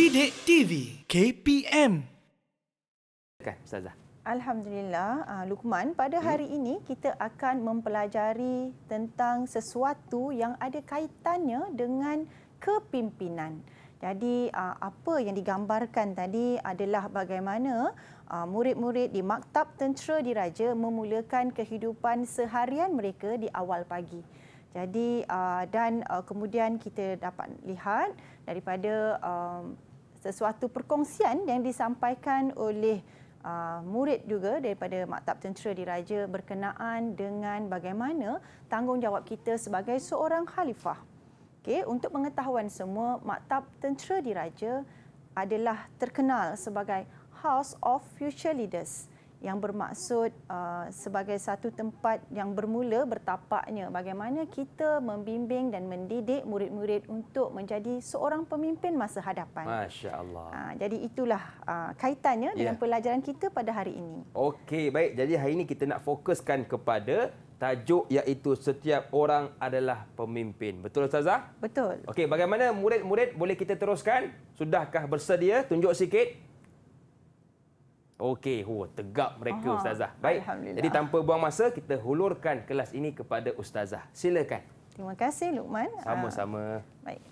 Didik TV KPM. Ustazah. Alhamdulillah, Luqman, pada hari ini kita akan mempelajari tentang sesuatu yang ada kaitannya dengan kepimpinan. Jadi apa yang digambarkan tadi adalah bagaimana murid-murid di Maktab Tentera Diraja memulakan kehidupan seharian mereka di awal pagi. Jadi dan kemudian kita dapat lihat daripada sesuatu perkongsian yang disampaikan oleh murid juga daripada Maktab Tentera Diraja berkenaan dengan bagaimana tanggungjawab kita sebagai seorang khalifah. Okey, untuk pengetahuan semua, Maktab Tentera Diraja adalah terkenal sebagai House of Future Leaders, yang bermaksud sebagai satu tempat yang bermula bertapaknya bagaimana kita membimbing dan mendidik murid-murid untuk menjadi seorang pemimpin masa hadapan. Masya Allah. Jadi itulah kaitannya dengan pelajaran kita pada hari ini. Okey, baik. Jadi hari ini kita nak fokuskan kepada tajuk iaitu setiap orang adalah pemimpin. Betul Ustazah? Betul. Okey, bagaimana murid-murid boleh kita teruskan? Sudahkah bersedia? Tunjuk sikit. Okey, tegap mereka Ustazah. Baik, jadi tanpa buang masa, kita hulurkan kelas ini kepada Ustazah. Silakan. Terima kasih Luqman. Sama-sama. Baik,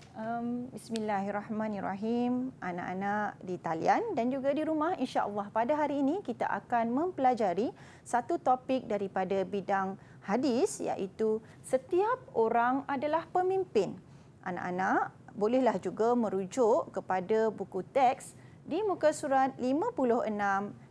bismillahirrahmanirrahim. Anak-anak di talian dan juga di rumah, insya-Allah pada hari ini kita akan mempelajari satu topik daripada bidang hadis, iaitu setiap orang adalah pemimpin. Anak-anak bolehlah juga merujuk kepada buku teks di muka surat 56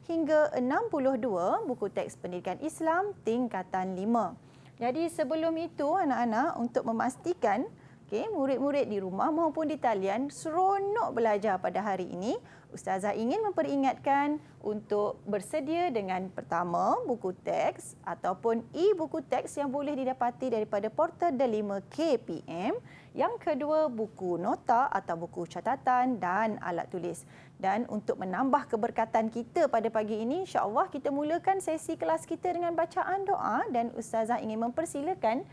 hingga 62 buku teks pendidikan Islam tingkatan 5. Jadi sebelum itu anak-anak, untuk memastikan murid-murid di rumah maupun di talian seronok belajar pada hari ini, Ustazah ingin memperingatkan untuk bersedia dengan pertama buku teks ataupun e-buku teks yang boleh didapati daripada portal Delima KPM. Yang kedua, buku nota atau buku catatan dan alat tulis. Dan untuk menambah keberkatan kita pada pagi ini, insya-Allah kita mulakan sesi kelas kita dengan bacaan doa, dan Ustazah ingin mempersilakan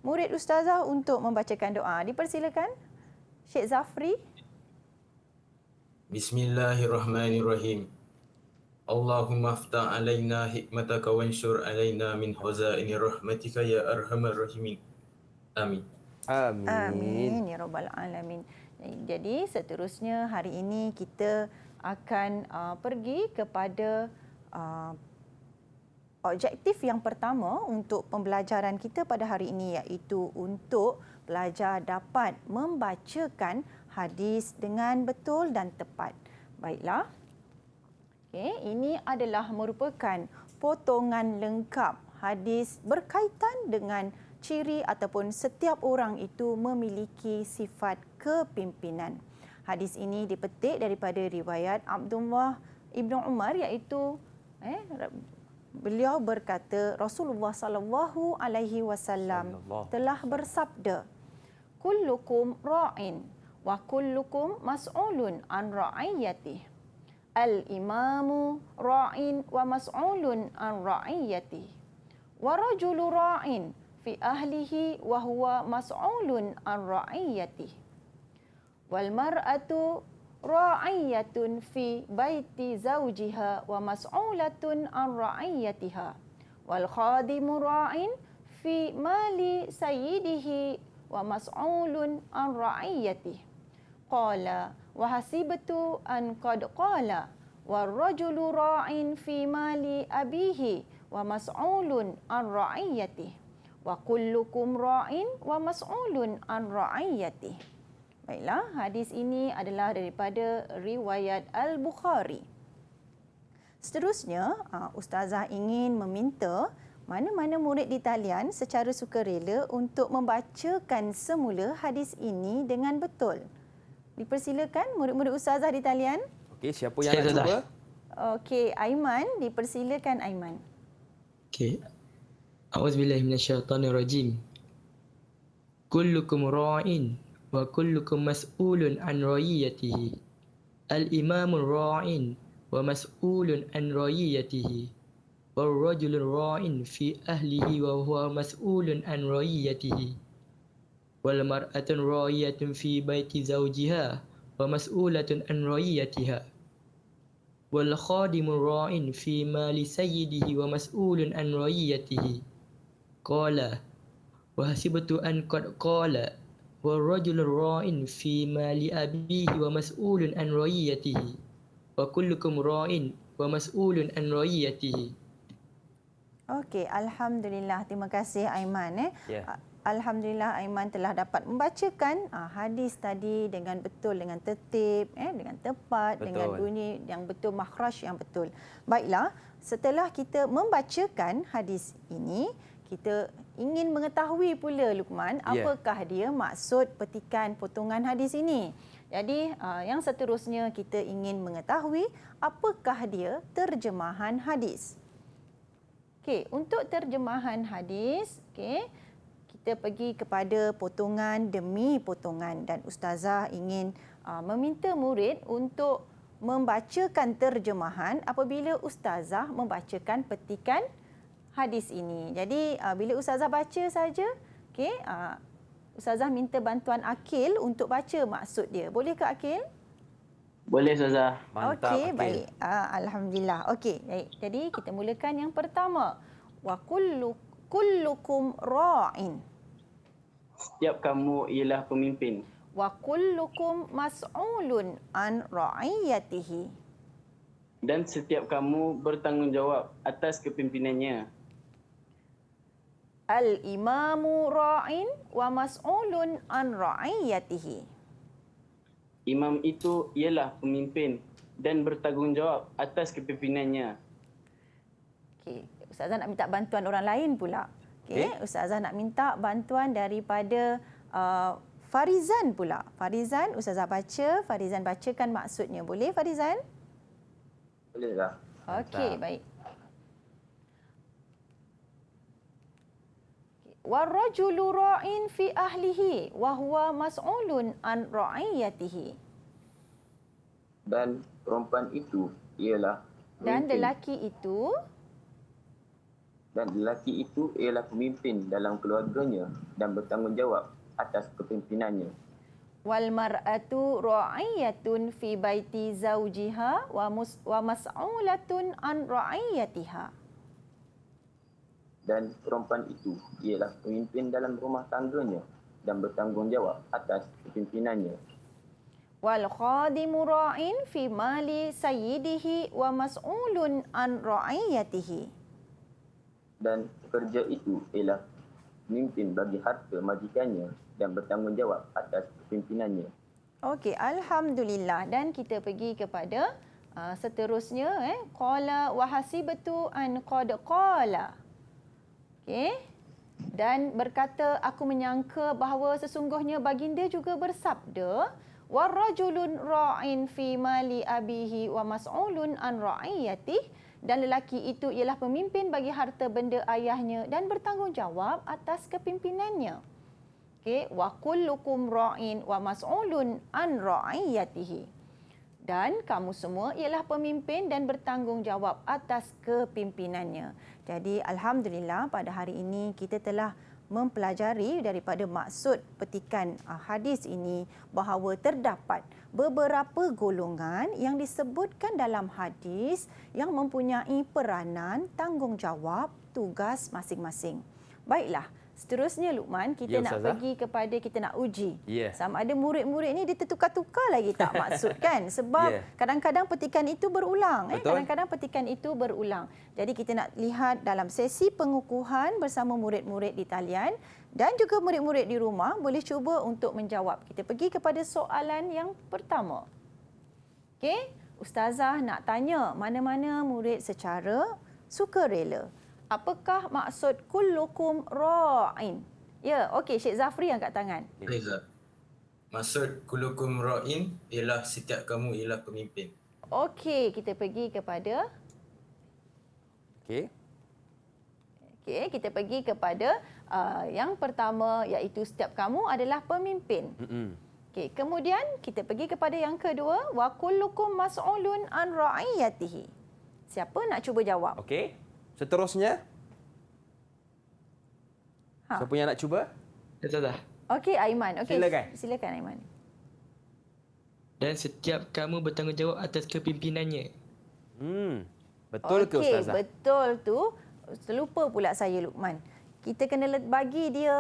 murid Ustazah untuk membacakan doa. Dipersilakan Syekh Zafri. Bismillahirrahmanirrahim. Allahumma aftah alaina hikmataka wanshur alaina min khazaini rahmatika ya arhamar rahimin. Amin. Amin. Amin ya rabbal alamin. Jadi seterusnya hari ini kita akan pergi kepada objektif yang pertama untuk pembelajaran kita pada hari ini, iaitu untuk pelajar dapat membacakan hadis dengan betul dan tepat. Baiklah. Ini adalah merupakan potongan lengkap hadis berkaitan dengan ciri ataupun setiap orang itu memiliki sifat kepimpinan. Hadis ini dipetik daripada riwayat Abdullah Ibn Umar, iaitu beliau berkata Rasulullah sallallahu alaihi wasallam telah bersabda, kullukum ra'in wa kullukum mas'ulun an ra'iyatihi. Al-imamu ra'in wa mas'ulun an ra'iyatihi. Wa rajulu ra'in fi ahlihi wa huwa mas'ulun an ra'iyatihi. Wal mar'atu ra'iyatun fi baiti zawjiha wa mas'ulatun an ra'iyatiha. Wal khadimu ra'in fi mali sayyidihi wa mas'ulun an ra'iyatihi. Qala wa hasibtu an qad qala war rajulu ra'in fi mali abihi wa mas'ulun an ra'iyatihi. Wa kullukum ra'in wa mas'ulun an ra'iyatihi. Baiklah, hadis ini adalah daripada riwayat Al-Bukhari. Seterusnya, Ustazah ingin meminta mana-mana murid di talian secara sukarela untuk membacakan semula hadis ini dengan betul. Dipersilakan murid-murid Ustazah di talian. Okey, siapa yang nak cuba? Okey, Aiman, dipersilakan Aiman. Okey. A'udzubillahi minasyaitonirrajim. Kullukum ra'in wa kullukum mas'ulun an ra'iyatihi. Al-imamu ra'in wa mas'ulun an ra'iyatihi. Wal rajulu ra'in fi ahlihi wa huwa mas'ulun an ra'iyatihi. Wal mar'atu ra'iyatun fi baiti zawjiha ومسؤولة عن رعيتها والخادم راع في مال سيده ومسؤول عن رعيته قال وحسبت أن قد قال والرجل راع في مال أبيه ومسؤول عن رعيته وكلكم راع ومسؤول عن رعيته. Okey, alhamdulillah. Terima kasih Aiman. Ya. Alhamdulillah Aiman telah dapat membacakan hadis tadi dengan betul, dengan tertib, dengan tepat, Betul. dengan bunyi yang betul, makhraj yang betul. Baiklah, setelah kita membacakan hadis ini, kita ingin mengetahui pula Luqman, Ya. apakah dia maksud petikan potongan hadis ini. Jadi yang seterusnya kita ingin mengetahui apakah dia terjemahan hadis. Okey, untuk terjemahan hadis, kita pergi kepada potongan demi potongan dan ustazah ingin meminta murid untuk membacakan terjemahan apabila ustazah membacakan petikan hadis ini. Jadi bila ustazah baca saja, ustazah minta bantuan Akil untuk baca maksud dia. Boleh ke Akil? Boleh Ustazah. Mantap. Okey, Akil. baik. Alhamdulillah. Okey, baik. Jadi kita mulakan yang pertama. Wa kullukum ra'in. Setiap kamu ialah pemimpin Wa kullukum mas'ulun an ra'iyatihi. dan setiap kamu bertanggungjawab atas kepimpinannya. Al-imamu ra'in wa mas'ulun an ra'iyatihi. Imam itu ialah pemimpin dan bertanggungjawab atas kepimpinannya. Okey, ustazah nak minta bantuan orang lain pula. Okey, ustazah nak minta bantuan daripada Farizan pula. Farizan, ustazah baca, Farizan bacakan maksudnya. Boleh Farizan? Boleh tak? Okey, baik. Warrajulu ra'in fi ahlihi wa huwa mas'ulun an ra'iyatihi. Dan perempuan itu ialah Dan pemimpin. lelaki itu ialah pemimpin dalam keluarganya dan bertanggungjawab atas kepimpinannya. wal mar'atu ra'iyatun fi baiti zawjiha wa mas'ulatun an ra'iyatiha. Dan perempuan itu ialah pemimpin dalam rumah tangganya dan bertanggungjawab atas kepimpinannya. Wal khadimu ra'in fi mali sayyidihi wa mas'ulun an ra'iyatihi. Dan pekerja itu ialah pemimpin bagi harta majikannya dan bertanggungjawab atas kepimpinannya. Okey, alhamdulillah. Dan kita pergi kepada seterusnya, qala wa hasibtu an qad qala. Okey. Dan berkata, aku menyangka bahawa sesungguhnya baginda juga bersabda, warrajulun ra'in fi mali abihi wa mas'ulun an ra'iyatihi. Dan lelaki itu ialah pemimpin bagi harta benda ayahnya dan bertanggungjawab atas kepimpinannya. Okey, wa kullukum ra'in wa mas'ulun an ra'iyatihi. Dan kamu semua ialah pemimpin dan bertanggungjawab atas kepimpinannya. Jadi alhamdulillah pada hari ini kita telah mempelajari daripada maksud petikan hadis ini bahawa terdapat beberapa golongan yang disebutkan dalam hadis yang mempunyai peranan, tanggungjawab, tugas masing-masing. Baiklah, seterusnya Luqman, kita nak Ustazah. pergi kepada, kita nak uji. Ya. Sama ada murid-murid ni dia tertukar-tukar lagi tak maksud kan? Sebab Ya. kadang-kadang petikan itu berulang. Betul. Kadang-kadang petikan itu berulang. Jadi kita nak lihat dalam sesi pengukuhan bersama murid-murid di talian dan juga murid-murid di rumah boleh cuba untuk menjawab. Kita pergi kepada soalan yang pertama. Okey, ustazah nak tanya mana-mana murid secara sukarela. Apakah maksud kullukum ra'in? Ya, okey, Syed Zafri angkat tangan. Reza. Maksud kulukum ra'in ialah setiap kamu ialah pemimpin. Okey, kita pergi kepada Okey. Okey, kita pergi kepada yang pertama iaitu setiap kamu adalah pemimpin. Okey, kemudian kita pergi kepada yang kedua, wa kullukum mas'ulun an ra'iyatihi. Siapa nak cuba jawab? Okey. Seterusnya, siapa yang nak cuba? Ustazah. Okey, Aiman. Okey, Silakan. Silakan Aiman. dan setiap kamu bertanggungjawab atas kepimpinannya. Betul ke Okey, Ustazah? betul tu. Terlupa pula saya, Luqman. Kita kena bagi dia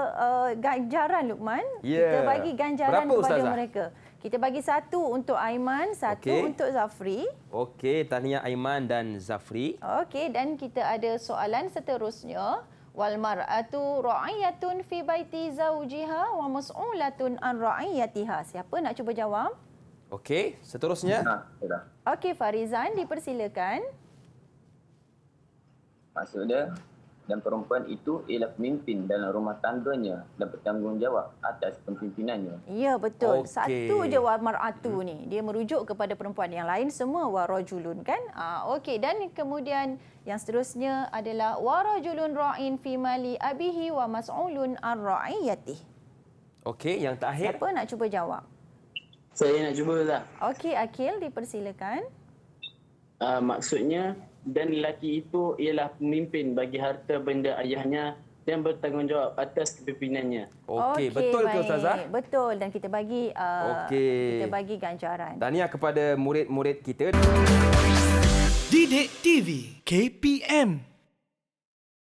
ganjaran, Luqman. Ya. Kita bagi ganjaran Berapa, kepada Ustazah? mereka. Kita bagi satu untuk Aiman, satu Okey. untuk Zafri. Okey, tahniah Aiman dan Zafri. Okey, dan kita ada soalan seterusnya. Wal mar'atu ra'iyatun fi baiti zawjiha wa mas'ulatun an ra'iyatiha. Siapa nak cuba jawab? Okey, seterusnya. Sudah. Okey, Farizan, dipersilakan. Maksud dia, dan perempuan itu ialah pemimpin dalam rumah tangganya dan bertanggungjawab atas kepimpinannya. Ya, betul. Okey. Satu je wa mar'atu ni. Dia merujuk kepada perempuan. Yang lain semua wa rajulun kan? Okey, dan kemudian yang seterusnya adalah wa rajulun ra'in fi mali abihi wa mas'ulun an ra'iyatihi. Okey, yang terakhir. Siapa nak cuba jawab? Saya nak cuba Ustaz. Okey, Akil, dipersilakan. Maksudnya, dan lelaki itu ialah pemimpin bagi harta benda ayahnya dan bertanggungjawab atas kepimpinannya. Okey, betul ke baik. Ustazah? Betul, dan kita bagi Okey. kita bagi ganjaran. Tahniah kepada murid-murid kita. Didik TV KPM